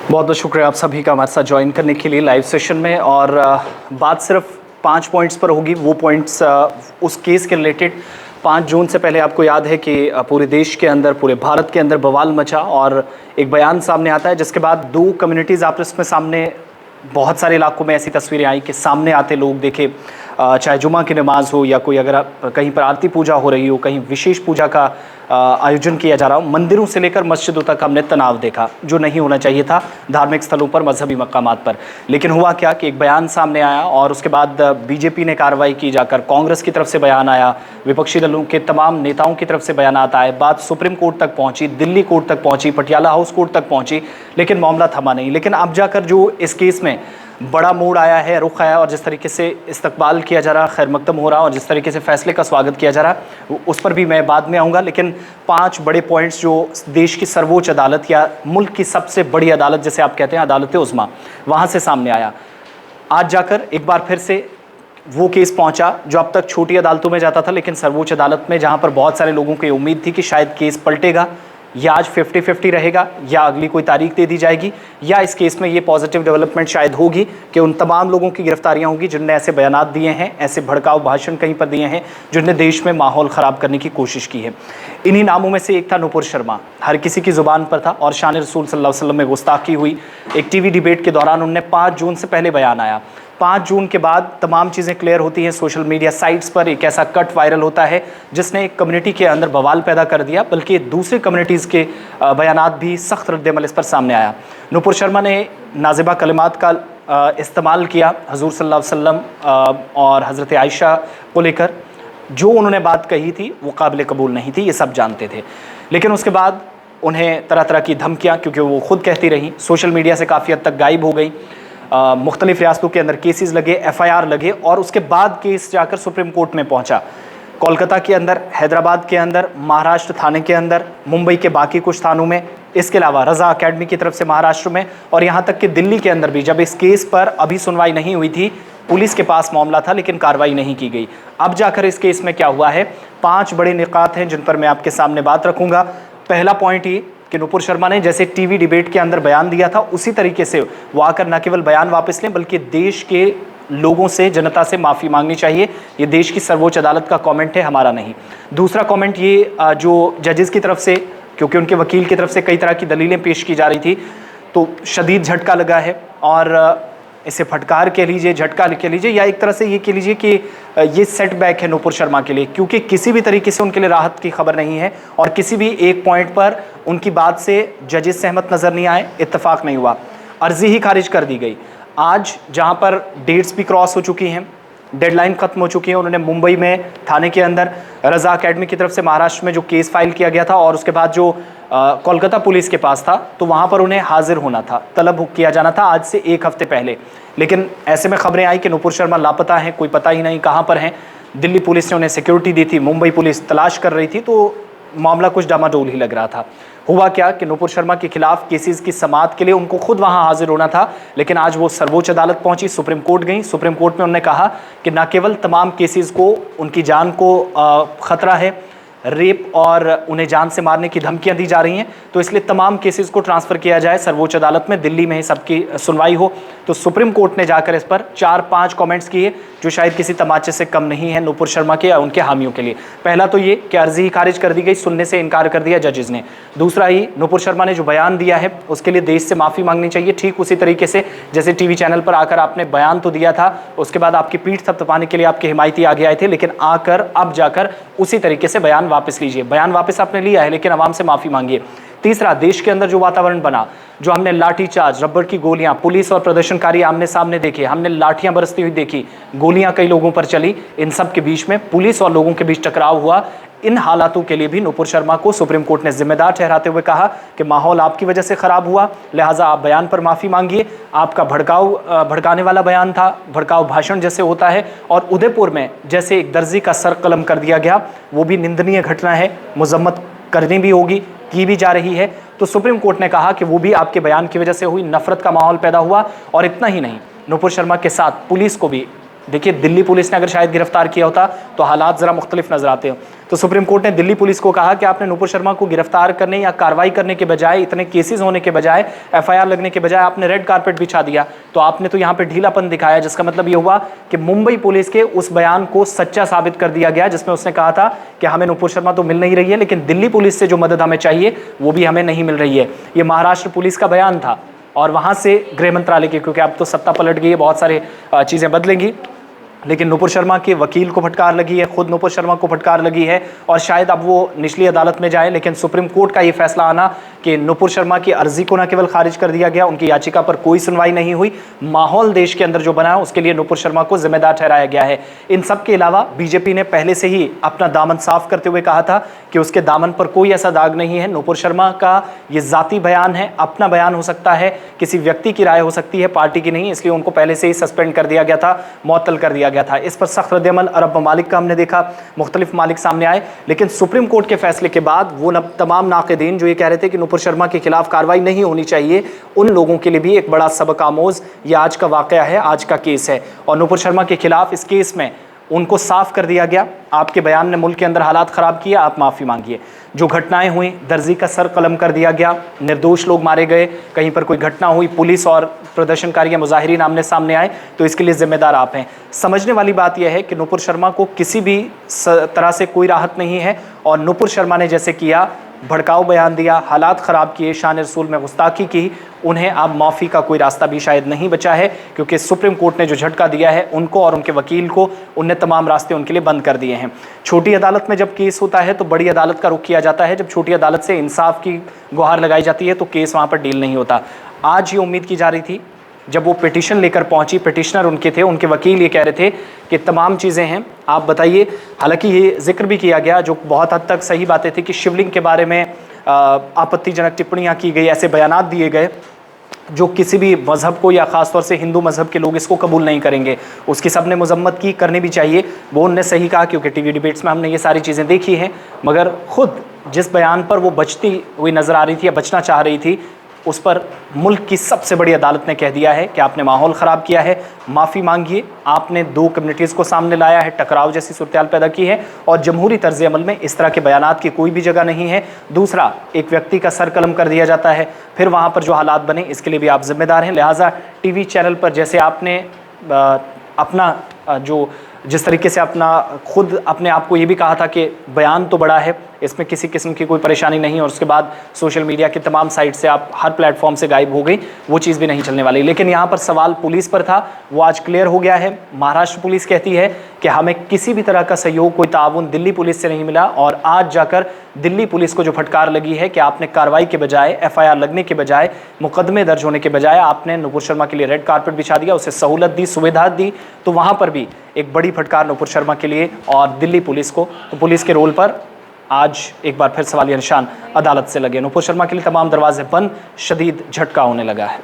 बहुत बहुत शुक्रिया आप सभी का हमारे साथ ज्वाइन करने के लिए लाइव सेशन में। और बात सिर्फ 5 पॉइंट्स पर होगी। वो पॉइंट्स उस केस के रिलेटेड 5 जून से पहले आपको याद है कि पूरे देश के अंदर, पूरे भारत के अंदर बवाल मचा और एक बयान सामने आता है, जिसके बाद 2 कम्युनिटीज़ आपस में सामने, बहुत सारे इलाकों में ऐसी तस्वीरें आई कि सामने आते लोग देखे, चाहे जुमा की नमाज हो या कोई अगर कहीं पर आरती पूजा हो रही हो, कहीं विशेष पूजा का आयोजन किया जा रहा हो, मंदिरों से लेकर मस्जिदों तक हमने तनाव देखा, जो नहीं होना चाहिए था धार्मिक स्थलों पर, मजहबी मकामात पर। लेकिन हुआ क्या कि एक बयान सामने आया और उसके बाद बीजेपी ने कार्रवाई की जाकर, कांग्रेस की तरफ से बयान आया, विपक्षी दलों के तमाम नेताओं की तरफ से बयान आए, बात सुप्रीम कोर्ट तक पहुंची, दिल्ली कोर्ट तक पहुंची, पटियाला हाउस कोर्ट तक पहुंची, लेकिन मामला थमा नहीं। लेकिन अब जाकर जो इस केस में बड़ा मोड़ आया है, रुख आया, और जिस तरीके से इस्तकबाल किया जा रहा, खैर मकदम हो रहा, और जिस तरीके से फैसले का स्वागत किया जा रहा, उस पर भी मैं बाद में आऊँगा। लेकिन 5 बड़े पॉइंट्स जो देश की सर्वोच्च अदालत या मुल्क की सबसे बड़ी अदालत जिसे आप कहते हैं, अदालत-ए-उज़्मा, वहाँ से सामने आया। आज जाकर एक बार फिर से वो केस पहुंचा जो अब तक छोटी अदालतों में जाता था, लेकिन सर्वोच्च अदालत में, जहां पर बहुत सारे लोगों को उम्मीद थी कि शायद केस पलटेगा, या आज 50-50 रहेगा, या अगली कोई तारीख दे दी जाएगी, या इस केस में ये पॉजिटिव डेवलपमेंट शायद होगी कि उन तमाम लोगों की गिरफ्तारियां होंगी जिनने ऐसे बयानात दिए हैं, ऐसे भड़काऊ भाषण कहीं पर दिए हैं, जिनने देश में माहौल ख़राब करने की कोशिश की है। इन्हीं नामों में से एक था नुपुर शर्मा, हर किसी की ज़ुबान पर था, और शान रसूल सल्लल्लाहु अलैहि वसल्लम में गुस्ताखी हुई। एक टीवी डिबेट के दौरान उनने 5 जून से पहले बयान आया। 5 जून के बाद तमाम चीज़ें क्लियर होती हैं। सोशल मीडिया साइट्स पर एक ऐसा कट वायरल होता है जिसने एक कम्युनिटी के अंदर बवाल पैदा कर दिया, बल्कि दूसरे कम्युनिटीज़ के बयानात भी सख्त रद्द-ए-अमल इस पर सामने आया। नुपुर शर्मा ने नाज़िबा कलिमात का इस्तेमाल किया हज़ूर सल्लल्लाहु अलैहि वसल्लम और हज़रत आयशा को लेकर। जो उन्होंने बात कही थी वो काबिल कबूल नहीं थी, ये सब जानते थे। लेकिन उसके बाद उन्हें तरह तरह की धमकियाँ, क्योंकि वो खुद कहती रहीं, सोशल मीडिया से काफ़ी हद तक गायब हो गई। मुख्तलिफ रियासतों के अंदर केसेस लगे, FIR लगे, और उसके बाद केस जाकर सुप्रीम कोर्ट में पहुंचा। कोलकाता के अंदर, हैदराबाद के अंदर, महाराष्ट्र थाने के अंदर, मुंबई के बाकी कुछ थानों में, इसके अलावा रज़ा अकेडमी की तरफ से महाराष्ट्र में, और यहाँ तक कि दिल्ली के अंदर भी जब इस केस पर अभी सुनवाई नहीं हुई थी, पुलिस के पास मामला था लेकिन कार्रवाई नहीं की गई। अब जाकर इस केस में क्या हुआ है, 5 बड़े निकात हैं जिन पर मैं आपके सामने बात रखूँगा। पहला पॉइंट ये कि नुपुर शर्मा ने जैसे टीवी डिबेट के अंदर बयान दिया था, उसी तरीके से वो आकर न केवल बयान वापस लें, बल्कि देश के लोगों से, जनता से माफ़ी मांगनी चाहिए। ये देश की सर्वोच्च अदालत का कमेंट है, हमारा नहीं। दूसरा कमेंट ये, जो जजेस की तरफ से, क्योंकि उनके वकील की तरफ से कई तरह की दलीलें पेश की जा रही थी, तो शदीद झटका लगा है, और इसे फटकार कह लीजिए, झटका कह लीजिए, या एक तरह से ये कह लीजिए कि ये सेटबैक है नुपुर शर्मा के लिए, क्योंकि किसी भी तरीके से उनके लिए राहत की खबर नहीं है, और किसी भी एक पॉइंट पर उनकी बात से जजेस सहमत नज़र नहीं आए, इत्तेफाक नहीं हुआ, अर्जी ही खारिज कर दी गई। आज जहां पर डेट्स भी क्रॉस हो चुकी हैं, डेडलाइन ख़त्म हो चुकी है, उन्होंने मुंबई में थाने के अंदर रज़ा अकेडमी की तरफ से महाराष्ट्र में जो केस फाइल किया गया था, और उसके बाद जो कोलकाता पुलिस के पास था, तो वहाँ पर उन्हें हाजिर होना था, तलब किया जाना था आज से 1 हफ्ते पहले। लेकिन ऐसे में खबरें आई कि नुपुर शर्मा लापता हैं, कोई पता ही नहीं कहाँ पर हैं। दिल्ली पुलिस ने उन्हें सिक्योरिटी दी थी, मुंबई पुलिस तलाश कर रही थी, तो मामला कुछ डामाडोल ही लग रहा था। हुआ क्या कि नुपुर शर्मा के खिलाफ केसेस की समाअत के लिए उनको खुद वहां हाजिर होना था, लेकिन आज वो सर्वोच्च अदालत पहुंची, सुप्रीम कोर्ट गई। सुप्रीम कोर्ट में उन्होंने कहा कि न केवल तमाम केसेस को, उनकी जान को खतरा है, रेप और उन्हें जान से मारने की धमकियां दी जा रही हैं, तो इसलिए तमाम केसेस को ट्रांसफ़र किया जाए सर्वोच्च अदालत में, दिल्ली में ही सबकी सुनवाई हो। तो सुप्रीम कोर्ट ने जाकर इस पर 4-5 कमेंट्स किए, जो शायद किसी तमाचे से कम नहीं है नुपुर शर्मा के या उनके हामियों के लिए। पहला तो ये कि अर्जी ही खारिज कर दी गई, सुनने से इनकार कर दिया जजेस ने। दूसरा ही, नुपुर शर्मा ने जो बयान दिया है उसके लिए देश से माफ़ी मांगनी चाहिए, ठीक उसी तरीके से जैसे टीवी चैनल पर आकर आपने बयान तो दिया था, उसके बाद आपकी पीठ थपथपाने के लिए आपके हिमायती आगे आए थे, लेकिन आकर अब जाकर उसी तरीके से बयान वापस लीजिए। बयान वापस आपने लिया है, लेकिन आवाम से माफ़ी मांगिए। तीसरा, देश के अंदर जो वातावरण बना, जो हमने लाठीचार्ज, रबड़ की गोलियां, पुलिस और प्रदर्शनकारी आमने सामने देखे, हमने लाठियां बरसती हुई देखी, गोलियां कई लोगों पर चली, इन सब के बीच में पुलिस और लोगों के बीच टकराव हुआ। इन हालातों के लिए भी नुपुर शर्मा को सुप्रीम कोर्ट ने जिम्मेदार ठहराते हुए कहा कि माहौल आपकी वजह से ख़राब हुआ, लिहाजा आप बयान पर माफ़ी मांगिए। आपका भड़काने वाला बयान था, भड़काऊ भाषण जैसे होता है, और उदयपुर में जैसे एक दर्जी का सर कलम कर दिया गया, वो भी निंदनीय घटना है, मजम्मत करनी भी होगी, की भी जा रही है। तो सुप्रीम कोर्ट ने कहा कि वो भी आपके बयान की वजह से हुई, नफरत का माहौल पैदा हुआ। और इतना ही नहीं, नुपुर शर्मा के साथ पुलिस को भी देखिए, दिल्ली पुलिस ने अगर शायद गिरफ्तार किया होता तो हालात ज़रा मुख्तलिफ नजर आते हो। तो सुप्रीम कोर्ट ने दिल्ली पुलिस को कहा कि आपने नुपुर शर्मा को गिरफ्तार करने या कार्रवाई करने के बजाय, इतने केसेस होने के बजाय, एफआईआर लगने के बजाय आपने रेड कारपेट बिछा दिया। तो आपने तो यहाँ पे ढीलापन दिखाया, जिसका मतलब ये हुआ कि मुंबई पुलिस के उस बयान को सच्चा साबित कर दिया गया जिसमें उसने कहा था कि हमें नुपुर शर्मा तो मिल नहीं रही है, लेकिन दिल्ली पुलिस से जो मदद हमें चाहिए वो भी हमें नहीं मिल रही है। ये महाराष्ट्र पुलिस का बयान था और वहाँ से गृह मंत्रालय की, क्योंकि अब तो सत्ता पलट गई है, बहुत सारे चीज़ें बदलेंगी, लेकिन नुपुर शर्मा के वकील को फटकार लगी है, खुद नुपुर शर्मा को फटकार लगी है और शायद अब वो निचली अदालत में जाए। लेकिन सुप्रीम कोर्ट का ये फैसला आना कि नुपुर शर्मा की अर्जी को न केवल खारिज कर दिया गया, उनकी याचिका पर कोई सुनवाई नहीं हुई, माहौल देश के अंदर जो बना है उसके लिए नुपुर शर्मा को जिम्मेदार ठहराया गया है। इन सब के अलावा बीजेपी ने पहले से ही अपना दामन साफ करते हुए कहा था कि उसके दामन पर कोई ऐसा दाग नहीं है। नुपुर शर्मा का ये जाती बयान है, अपना बयान हो सकता है, किसी व्यक्ति की राय हो सकती है, पार्टी की नहीं, इसलिए उनको पहले से ही सस्पेंड कर दिया गया था, मुअत्तल कर दिया गया था। इस पर सख्त रद्द-ए-अमल अरब ममालिक का हमने देखा, मुख्तलिफ मालिक सामने आए। लेकिन सुप्रीम कोर्ट के फैसले के बाद वो तमाम नाक़िदीन जो ये कह रहे थे कि नुपुर शर्मा के खिलाफ कार्रवाई नहीं होनी चाहिए, उन लोगों के लिए भी एक बड़ा सबक आमोज़ ये आज का वाक़या है, आज का केस है। और नुपुर शर्मा के खिलाफ इस केस में उनको साफ कर दिया गया, आपके बयान ने मुल्क के अंदर हालात ख़राब किए, आप माफ़ी मांगिए। जो घटनाएं हुई, दर्जी का सर कलम कर दिया गया, निर्दोष लोग मारे गए, कहीं पर कोई घटना हुई, पुलिस और प्रदर्शनकारी या मुजाहिरीन आमने सामने आए, तो इसके लिए जिम्मेदार आप हैं। समझने वाली बात यह है कि नुपुर शर्मा को किसी भी तरह से कोई राहत नहीं है और नुपुर शर्मा ने जैसे किया, भड़काऊ बयान दिया, हालात ख़राब किए, शान रसूल में गुस्ताखी की, उन्हें अब माफ़ी का कोई रास्ता भी शायद नहीं बचा है, क्योंकि सुप्रीम कोर्ट ने जो झटका दिया है उनको और उनके वकील को, उनने तमाम रास्ते उनके लिए बंद कर दिए हैं। छोटी अदालत में जब केस होता है तो बड़ी अदालत का रुख किया जाता है, जब छोटी अदालत से इंसाफ की गुहार लगाई जाती है तो केस वहाँ पर डील नहीं होता। आज ये उम्मीद की जा रही थी, जब वो पिटिशन लेकर पहुंची, पिटिशनर उनके थे, उनके वकील ये कह रहे थे कि तमाम चीज़ें हैं, आप बताइए। हालांकि ये जिक्र भी किया गया, जो बहुत हद तक सही बातें थी, कि शिवलिंग के बारे में आपत्तिजनक टिप्पणियाँ की गई, ऐसे बयानात दिए गए जो किसी भी मज़हब को या ख़ास तौर से हिंदू मज़हब के लोग इसको कबूल नहीं करेंगे। उसकी सबने मजम्मत की, करनी भी चाहिए, वो उनने सही कहा, क्योंकि टीवी डिबेट्स में हमने ये सारी चीज़ें देखी हैं। मगर ख़ुद जिस बयान पर वो बचती हुई नज़र आ रही थी या बचना चाह रही थी, उस पर मुल्क की सबसे बड़ी अदालत ने कह दिया है कि आपने माहौल ख़राब किया है, माफ़ी मांगिए। आपने दो कम्युनिटीज़ को सामने लाया है, टकराव जैसी सूरत पैदा की है और जमहूरी तर्ज़ अमल में इस तरह के बयानात की कोई भी जगह नहीं है। दूसरा, एक व्यक्ति का सर कलम कर दिया जाता है, फिर वहाँ पर जो हालात बने इसके लिए भी आप ज़िम्मेदार हैं। लिहाजा टीवी चैनल पर जैसे आपने अपना जिस तरीके से खुद अपने आप को ये भी कहा था कि बयान तो बड़ा है, इसमें किसी किस्म की कोई परेशानी नहीं, और उसके बाद सोशल मीडिया की तमाम साइट से आप हर प्लेटफॉर्म से गायब हो गई, वो चीज़ भी नहीं चलने वाली। लेकिन यहाँ पर सवाल पुलिस पर था, वो आज क्लियर हो गया है। महाराष्ट्र पुलिस कहती है कि हमें किसी भी तरह का सहयोग, कोई ताउन दिल्ली पुलिस से नहीं मिला, और आज जाकर दिल्ली पुलिस को जो फटकार लगी है कि आपने कार्रवाई के बजाय, एफआईआर लगने के बजाय, मुकदमे दर्ज होने के बजाय आपने नुपुर शर्मा के लिए रेड कारपेट बिछा दिया, उसे सहूलत दी, सुविधा दी, तो वहाँ पर भी एक बड़ी फटकार नुपुर शर्मा के लिए और दिल्ली पुलिस को। तो पुलिस के रोल पर आज एक बार फिर सवालिया निशान अदालत से लगे। नुपुर शर्मा के लिए तमाम दरवाजे बंद, शदीद झटका होने लगा है।